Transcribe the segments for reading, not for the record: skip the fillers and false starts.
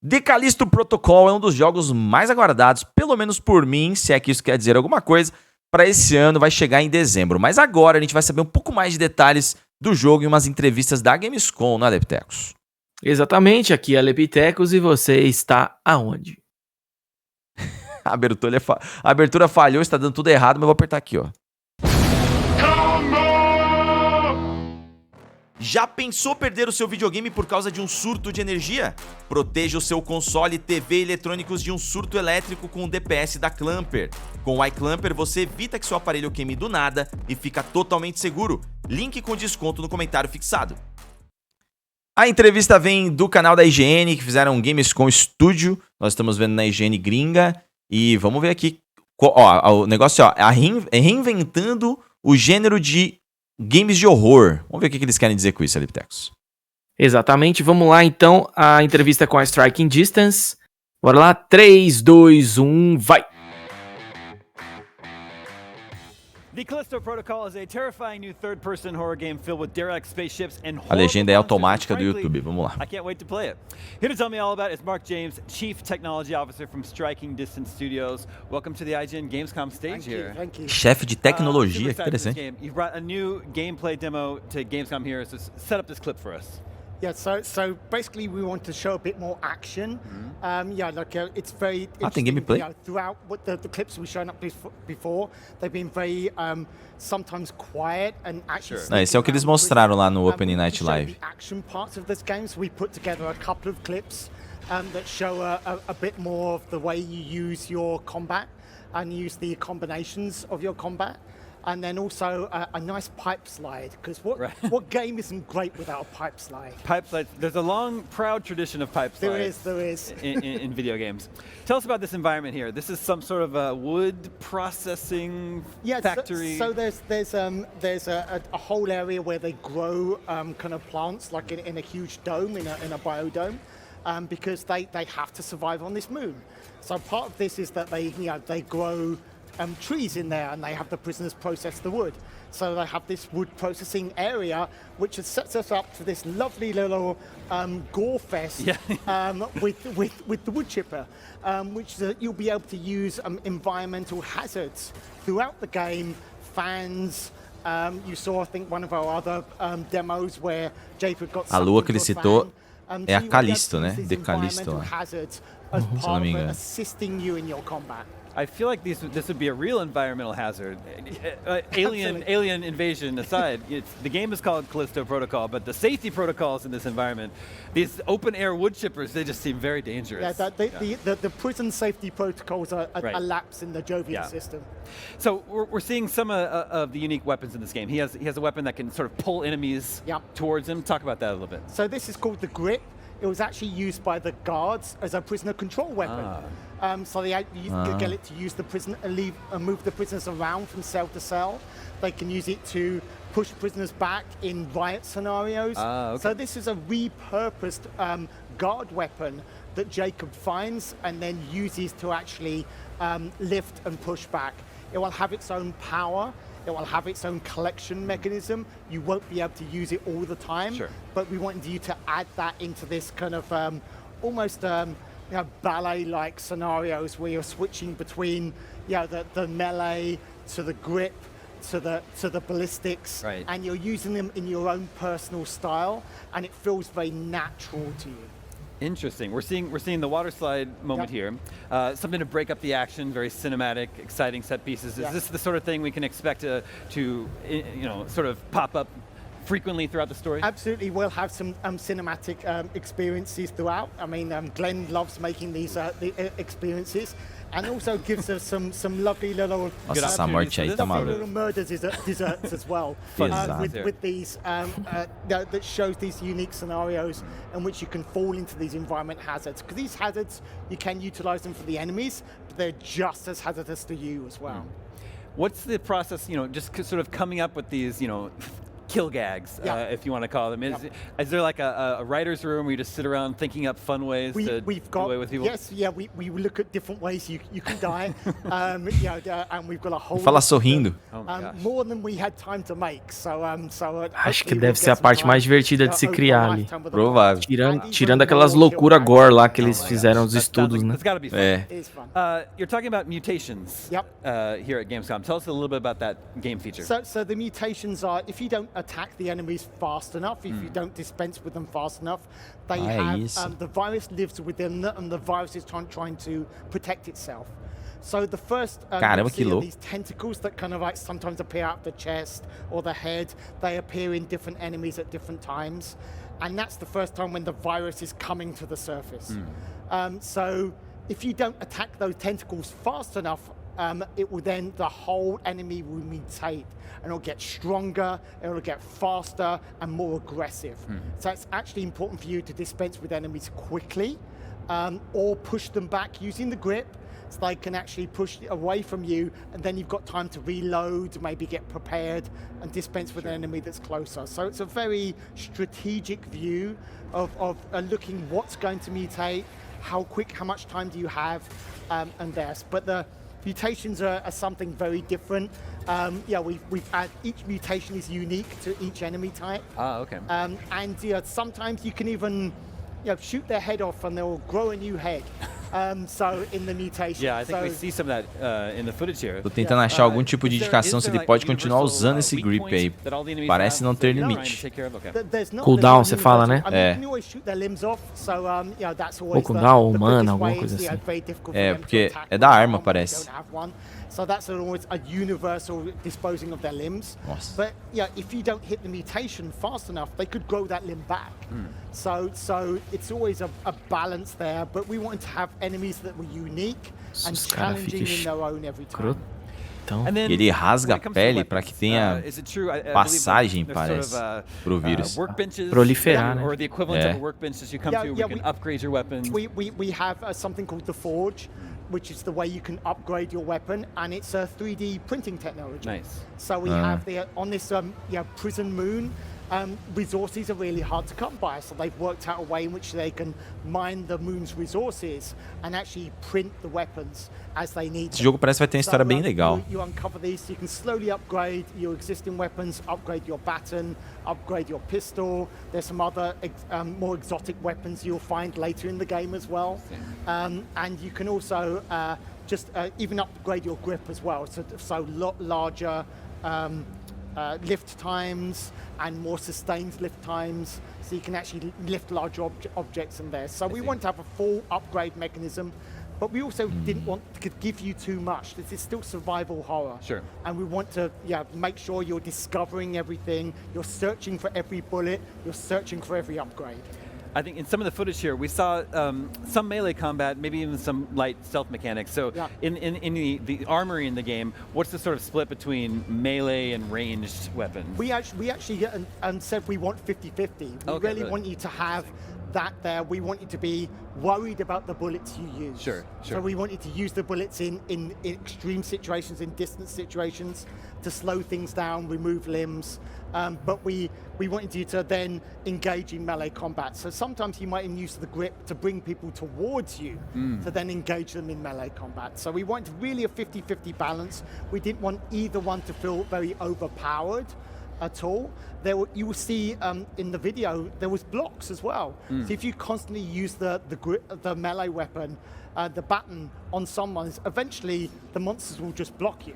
The Callisto Protocol é um dos jogos mais aguardados, pelo menos por mim, se é que isso quer dizer alguma coisa, para esse ano, vai chegar em dezembro. Mas agora a gente vai saber um pouco mais de detalhes do jogo em umas entrevistas da Gamescom, não é, Lepitecos? Exatamente, aqui é Lepitecos e você está aonde? A abertura falhou, está dando tudo errado, mas eu vou apertar aqui, ó. Já pensou perder o seu videogame por causa de um surto de energia? Proteja o seu console, TV e eletrônicos de um surto elétrico com o DPS da Clamper. Com o iClamper você evita que seu aparelho queime do nada e fica totalmente seguro. Link com desconto no comentário fixado. A entrevista vem do canal da IGN, que fizeram um Gamescom Studio. Nós estamos vendo na IGN gringa. E vamos ver aqui. Ó, o negócio é reinventando o gênero de games de horror. Vamos ver o que eles querem dizer com isso, Lepitecos. Exatamente, vamos lá então, a entrevista com a Striking Distance. Bora lá, 3, 2, 1, vai! The Callisto Protocol is a terrifying new third-person horror game filled with derelict spaceships and A legenda é horrible automática do monsters, and YouTube, vamos lá. I can't wait to play it. Here to tell me all about it is Mark James, Chief Technology Officer from Striking Distance Studios. Welcome to the IGN Gamescom stage here. Thank you. Chefe de tecnologia, que Super excited for this interessante. game. You brought a new gameplay demo to Gamescom here, so set up this clip for us. Yeah, so basically we want to show a bit more action. It's very tem interesting, gameplay? throughout what the clips we've shown up before, they've been very sometimes quiet and actually. Sure. Esse é o que eles mostraram lá no Opening to Night show Live. The action parts of this game, so we put together a couple of clips that show a bit more of the way you use your combat and use the combinations of your combat. And then also a nice pipe slide, because what game isn't great without a pipe slide? Pipe slides. There's a long, proud tradition of pipe slides. There is. in video games. Tell us about this environment here. This is some sort of a wood processing factory. So there's a whole area where they grow kind of plants, like in a huge dome, in a biodome, because they have to survive on this moon. So part of this is that they grow trees in there, and they have the prisoners process the wood. So they have this wood processing area, which sets us up to this lovely little gore fest with the wood chipper, which you'll be able to use environmental hazards throughout the game. Fans. You saw, I think, one of our other demos where Jacob got. A lua que ele citou é a Callisto, né? The Callisto lá. Hazards as Se não part me of engano. assisting you in your combat. I feel like this would be a real environmental hazard. Alien invasion aside, the game is called Callisto Protocol, but the safety protocols in this environment, these open air wood chippers, they just seem very dangerous. The prison safety protocols are Right. lapse in the Jovian system. So we're seeing some of the unique weapons in this game. He has a weapon that can sort of pull enemies towards him. Talk about that a little bit. So this is called the grip. It was actually used by the guards as a prisoner control weapon. So they get it to use the prison and move the prisoners around from cell to cell. They can use it to push prisoners back in riot scenarios. Okay. So this is a repurposed guard weapon that Jacob finds and then uses to actually lift and push back. It will have its own power. It will have its own collection mechanism. You won't be able to use it all the time. Sure. But we wanted you to add that into this kind of almost ballet-like scenarios where you're switching between the melee to the grip to the ballistics, right. and you're using them in your own personal style, and it feels very natural to you. Interesting. We're seeing the water slide moment here. Something to break up the action. Very cinematic, exciting set pieces. Is this the sort of thing we can expect to sort of pop up frequently throughout the story? Absolutely, we'll have some cinematic experiences throughout. I mean, Glenn loves making these experiences, and also gives us some lovely little Nossa, essa morte aí tá little maluca. murders desserts as well. With these that shows these unique scenarios in which you can fall into these environment hazards. Because these hazards, you can utilize them for the enemies, but they're just as hazardous to you as well. What's the process? Just sort of coming up with these, kill gags, Yeah. if you want to call them. Is there like a writer's room where you just sit around thinking up fun ways to We've do away with people? yes, yeah, we look at different ways you can die, and we've got a whole Fala list of them. sorrindo. Oh my gosh. More than we had time to make. Acho que deve ser a parte mais divertida de se criar ali. Provável. Tirando aquelas loucuras gore lá que eles fizeram os estudos, né? That's gotta be fun. É. It's fun. You're talking about mutations Yep. Here at Gamescom. Tell us a little bit about that game feature. So the mutations are if you don't attack the enemies fast enough, if you don't dispense with them fast enough, they isso. have the virus lives within them, and the virus is trying to protect itself. So the first Caramba, you que see are louco. these tentacles that kind of like sometimes appear out the chest or the head. They appear in different enemies at different times, and that's the first time when the virus is coming to the surface. So if you don't attack those tentacles fast enough, it will then the whole enemy will mutate and it'll get stronger, it'll get faster and more aggressive. So it's actually important for you to dispense with enemies quickly, or push them back using the grip, so they can actually push away from you, and then you've got time to reload, maybe get prepared and dispense with an enemy that's closer. So it's a very strategic view of looking what's going to mutate, how quick, how much time do you have, and this. But the mutations are something very different. We've had each mutation is unique to each enemy type. Okay. And sometimes you can even shoot their head off and they'll grow a new head. So in the mutation. Yeah, I think so, we see some of that in the footage here. Tô tentando achar algum tipo de indicação se ele pode continuar usando esse grip aí. Parece não ter limite. There's not Cooldown, necessarily você fala, né? universal- I mean, you can always shoot their limbs off, so that's always cooldown, the mana, biggest alguma way. coisa It's, assim. very difficult for É, them to porque attack é da with arma, armor, they parece. don't have one. So that's always a universal disposing of their limbs. Nossa. But if you don't hit the mutation fast enough, they could grow that limb back. So it's always a balance there. But we wanted to have enemies that were unique and Os cara challenging fica in their own every time. Então, And then, E ele rasga when it a comes to pele pra weapons, que tenha is it true? I believe passagem, that there's parece, pro vírus. Workbenches, Proliferar, né? or the equivalent É. of a workbench as you come Yeah, to, yeah, we can we- upgrade your weapons. We have something called the Forge, which is the way you can upgrade your weapon, and it's a 3D printing technology. Nice. So we have on this prison moon. Resources are really hard to come by, so they've worked out a way in which they can mine the moon's resources and actually print the weapons as they need. Esse jogo parece que vai ter uma história bem legal. You uncover these, so you can slowly upgrade your existing weapons, upgrade your baton, upgrade your pistol. There's some other more exotic weapons you'll find later in the game as well. And you can also just even upgrade your grip as well, so larger lift times and more sustained lift times, so you can actually lift large objects in there. So we want to have a full upgrade mechanism, but we also didn't want to give you too much. This is still survival horror. Sure. And we want to make sure you're discovering everything, you're searching for every bullet, you're searching for every upgrade. I think in some of the footage here, we saw some melee combat, maybe even some light stealth mechanics. So Yeah. in the armory in the game, what's the sort of split between melee and ranged weapons? We actually said we want 50-50. We Okay, really really. want you to have that there. We want you to be worried about the bullets you use. Sure. So we want you to use the bullets in extreme situations, in distance situations, to slow things down, remove limbs. But we wanted you to then engage in melee combat. So sometimes you might even use the grip to bring people towards you to then engage them in melee combat. So we wanted really a 50-50 balance. We didn't want either one to feel very overpowered at all. You will see in the video there was blocks as well. So if you constantly use the melee weapon, the baton on someone, eventually the monsters will just block you,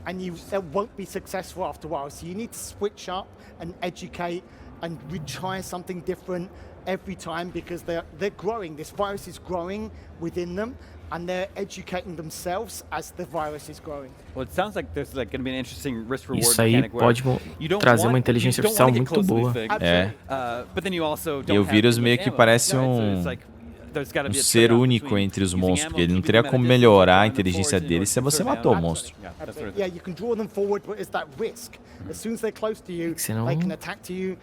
and they won't be successful after a while. So you need to switch up and educate and try something different every time, because they're growing. This virus is growing within them, and they're educating themselves as the virus is growing. Well, it sounds like there's going to be an interesting risk-reward Isso aí mechanic where pode you don't trazer want- uma inteligência you don't artificial wanna get muito close to boa. these things. É. But then you also don't E o have vírus too meio much que ammo, parece right? So um- it's like, there's gotta be a ser trade-off único between entre os using monstros, ammo, porque ele não keeping teria them at como a distance, melhorar a throwing them inteligência forward dele to se você conserve matou o ammo. monstro. Yeah, that sort of Yeah, thing. you can draw them forward, but it's that risk. As soon as they're close to you, senão- they can attack to you.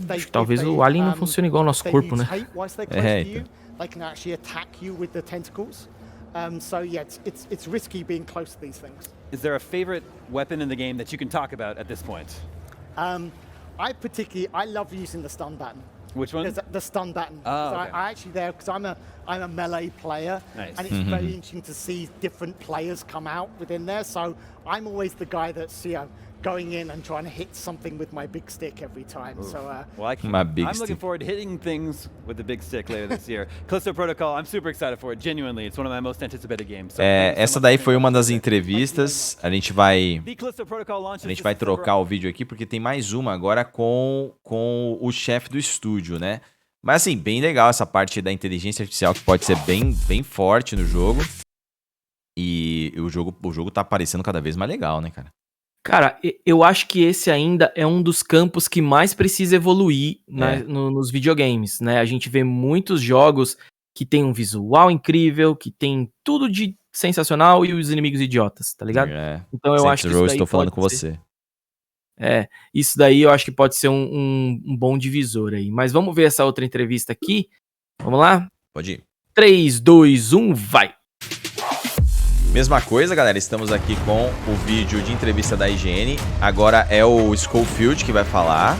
Acho que talvez o alien não funcione igual ao nosso corpo, né? Once they're close É, to you, they can actually attack you with the tentacles. So yeah, it's risky being close to these things. Is there a favorite weapon in the game that you can talk about at this point? I love using the stun button. Which one? There's the stun button. Oh, So okay. I actually there because I'm a melee player, Nice. and it's very interesting to see different players come out within there. So I'm always the guy that's going in and trying to hit something with my big stick every time. So Well, I'm big looking stick. forward to hitting things with the big stick later this year. Callisto Protocol, I'm super excited for it. Genuinely, it's one of my most anticipated games. So thank you so Essa much daí for foi being uma on das today. entrevistas. A gente vai The Callisto Protocol launches A gente this vai December. trocar o vídeo aqui porque tem mais uma agora com o chefe do estúdio, né? Mas assim, bem legal essa parte da inteligência artificial que pode ser bem forte no jogo. E o jogo tá parecendo cada vez mais legal, né, cara? Cara, eu acho que esse ainda é um dos campos que mais precisa evoluir nos videogames, né? A gente vê muitos jogos que tem um visual incrível, que tem tudo de sensacional e os inimigos idiotas, tá ligado? É. Então eu acho que Saints isso Row, daí estou falando pode com ser- você. Isso daí eu acho que pode ser um bom divisor aí. Mas vamos ver essa outra entrevista aqui. Vamos lá? Pode ir. 3, 2, 1, vai! Mesma coisa, galera. Estamos aqui com o vídeo de entrevista da IGN. Agora é o Schofield que vai falar.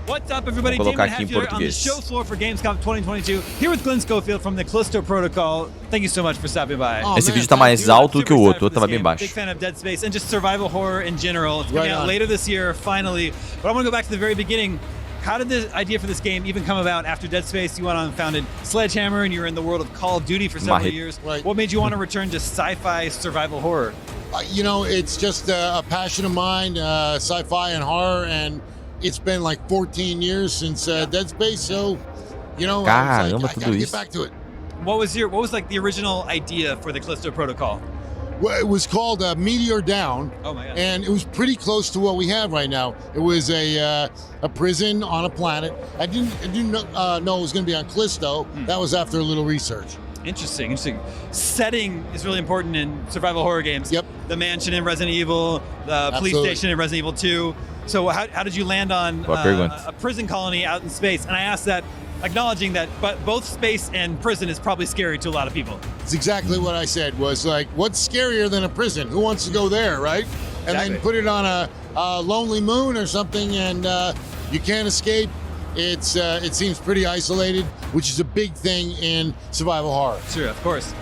What's up, everybody? Vou colocar Damon aqui em Hatch here on the português. show floor for Gamescom 2022. Here with Glenn Schofield from the Callisto Protocol. Thank you so much for stopping by. Oh, Esse man, vídeo tá mais Dude, I'm alto do que o super outro. O excited outro for tava this bem game. baixo. Big fan of Dead Space and just survival horror in general. It's coming Right out on. later this year, finally. But I want to go back to the very beginning. How did the idea for this game even come about after Dead Space? You went on and founded Sledgehammer, and you were in the world of Call of Duty for several Mahit. years. Right. What made you want to return to sci-fi survival horror? It's just a passion of mine, sci-fi and horror, and it's been like 14 years since Dead Space, so I was Caramba, I tudo gotta isso. get back to it. What was like the original idea for the Callisto Protocol? Well, it was called Meteor Down, Oh my god. and it was pretty close to what we have right now. It was a prison on a planet. I didn't know it was going to be on Callisto. That was after a little research. Interesting. Setting is really important in survival horror games. Yep. The mansion in Resident Evil, the police Absolutely. station in Resident Evil 2. So how did you land on Boa pergunta. a prison colony out in space? And I asked that acknowledging that both space and prison is probably scary to a lot of people. It's exactly what I said. Was like, what's scarier than a prison? Who wants to go there, right? And Exactly. then put it on a lonely moon or something, and you can't escape. It seems pretty isolated, which is a big thing in survival horror. Sure, of course.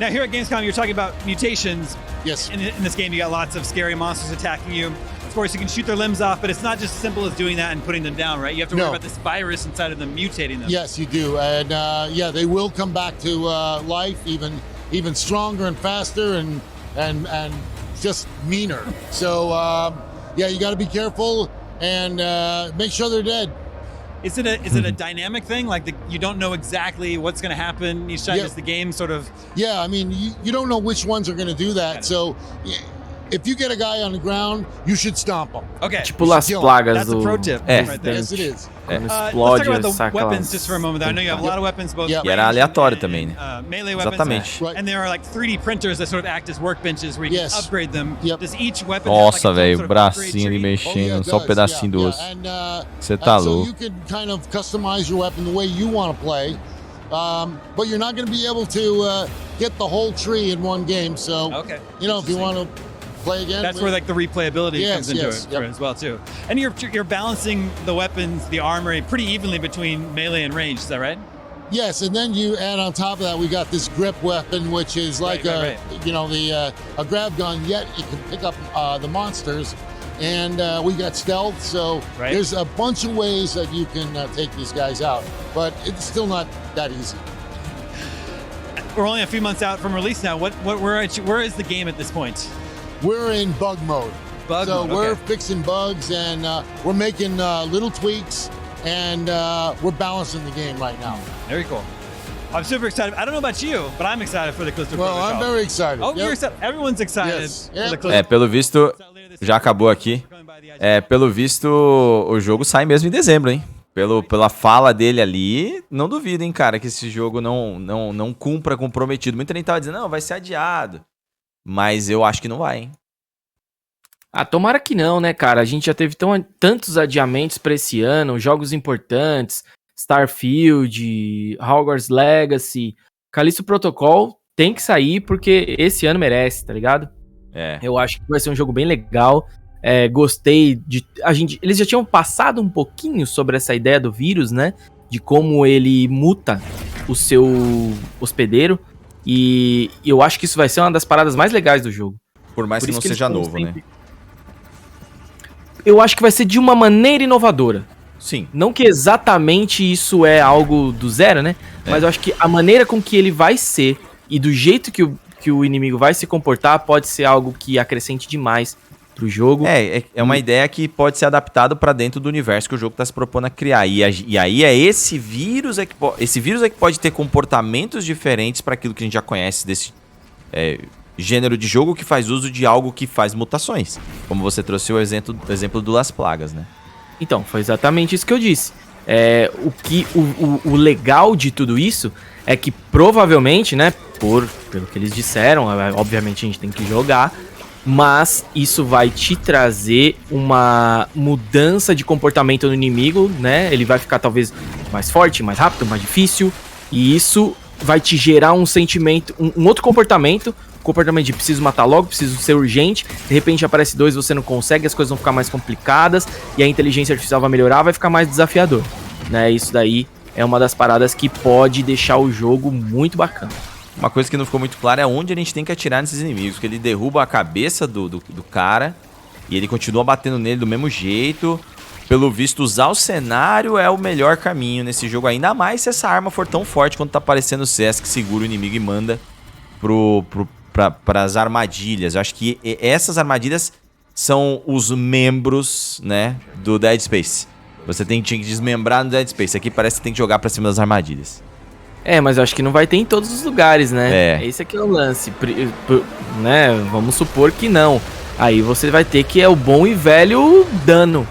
Now here at Gamescom, you're talking about mutations. Yes. In this game, you got lots of scary monsters attacking you. Of course, you can shoot their limbs off, but it's not just as simple as doing that and putting them down, right? You have to worry No. about this virus inside of them mutating them. Yes, you do, and they will come back to life even stronger and faster and just meaner. So you got to be careful and make sure they're dead. Is it a dynamic thing? Like you don't know exactly what's going to happen each time? Yeah. Is the game sort of? Yeah, I mean, you don't know which ones are going to do Got that. it. So if you get a guy on the ground, you should stomp him. Okay. Tipo Las Kill 'em. Plagas That's a do pro tip É. right there. Yes, it is. quando Let's explode, talk about saca the weapons las- just for a moment. I know you have a lot of weapons, both Yep. E era ranged aleatório and, também, né? Melee weapons. Exatamente. Right. And there are like 3D printers that sort of act as workbenches where you Yes. can upgrade them. Yep. Does each weapon have like Nossa, its own velho, sort of upgrade bracinho ali tree? mexendo, it só um does, pedacinho do yeah, osso. yeah. And, Você tá so louco. you can kind of customize your weapon the way you want to play, but you're not going to be able to get the whole tree in one game. So, Okay. if you want to play again, That's where like the replayability Yes, comes into yes, it yep. as well too. And you're balancing the weapons, the armory pretty evenly between melee and range. Is that right? Yes, and then you add on top of that, we got this grip weapon, which is like Right. a grab gun. Yet it can pick up the monsters, and we got stealth. So Right. there's a bunch of ways that you can take these guys out, but it's still not that easy. We're only a few months out from release now. Where is the game at this point? We're in bug mode. Bug so mode, we're okay. fixing bugs, and we're making little tweaks, and we're balancing the game right now. Very cool. I'm super excited. I don't know about you, but I'm excited for the Callisto Well, Protocol. I'm very excited. Oh, Yep. you're excited. Everyone's excited Yes. for the Yep. Callisto Pelo visto, já acabou aqui. Pelo visto, o jogo sai mesmo em dezembro, hein? Pela fala dele ali, não duvido, hein, cara, que esse jogo não cumpra com o prometido. Muita gente tava dizendo, não, vai ser adiado. Mas eu acho que não vai, hein? Ah, tomara que não, né, cara? A gente já teve tantos adiamentos pra esse ano, jogos importantes, Starfield, Hogwarts Legacy, Callisto Protocol tem que sair porque esse ano merece, tá ligado? É. Eu acho que vai ser um jogo bem legal. Gostei de... Eles já tinham passado um pouquinho sobre essa ideia do vírus, né? De como ele muta o seu hospedeiro. E eu acho que isso vai ser uma das paradas mais legais do jogo. Por mais que não seja novo, né? Eu acho que vai ser de uma maneira inovadora. Sim. Não que exatamente isso é algo do zero, né? Mas eu acho que a maneira com que ele vai ser e do jeito que o inimigo vai se comportar pode ser algo que acrescente demais pro jogo. É uma ideia que pode ser adaptado pra dentro do universo que o jogo tá se propondo a criar. E aí esse vírus é que pode ter comportamentos diferentes para aquilo que a gente já conhece desse gênero de jogo que faz uso de algo que faz mutações. Como você trouxe o exemplo do Las Plagas, né? Então, foi exatamente isso que eu disse. O legal de tudo isso é que provavelmente, né, pelo que eles disseram, obviamente a gente tem que jogar, mas isso vai te trazer uma mudança de comportamento no inimigo, né? Ele vai ficar talvez mais forte, mais rápido, mais difícil, e isso vai te gerar um sentimento, um outro comportamento de preciso matar logo, preciso ser urgente, de repente aparece 2, você não consegue, as coisas vão ficar mais complicadas, e a inteligência artificial vai melhorar, vai ficar mais desafiador, né? Isso daí é uma das paradas que pode deixar o jogo muito bacana. Uma coisa que não ficou muito clara é onde a gente tem que atirar nesses inimigos, que ele derruba a cabeça do cara, e ele continua batendo nele do mesmo jeito. Pelo visto, usar o cenário é o melhor caminho nesse jogo, ainda mais se essa arma for tão forte quanto tá parecendo o CS, que segura o inimigo e manda para as armadilhas. Eu acho que essas armadilhas são os membros, né, do Dead Space. Você tinha que desmembrar no Dead Space. Aqui parece que tem que jogar pra cima das armadilhas. Mas eu acho que não vai ter em todos os lugares, né? Esse aqui é o lance, né? Vamos supor que não. Aí você vai ter que o bom e velho dano.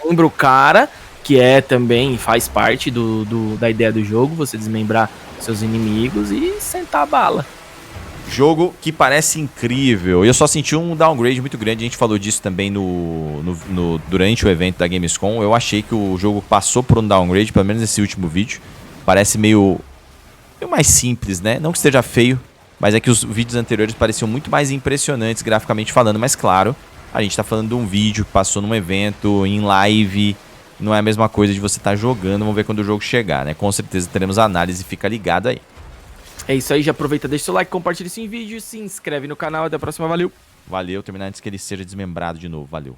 Lembra o cara, que também faz parte da ideia do jogo, você desmembrar seus inimigos e sentar a bala. Jogo que parece incrível. Eu só senti um downgrade muito grande. A gente falou disso também durante o evento da Gamescom. Eu achei que o jogo passou por um downgrade, pelo menos nesse último vídeo. Parece meio mais simples, né? Não que esteja feio, mas é que os vídeos anteriores pareciam muito mais impressionantes graficamente falando. Mas claro, a gente tá falando de um vídeo que passou num evento, em live. Não é a mesma coisa de você estar jogando. Vamos ver quando o jogo chegar, né? Com certeza teremos análise, fica ligado aí. É isso aí, já aproveita, deixa o seu like, compartilha esse vídeo, se inscreve no canal, até a próxima, valeu! Valeu, terminar antes que ele seja desmembrado de novo, valeu.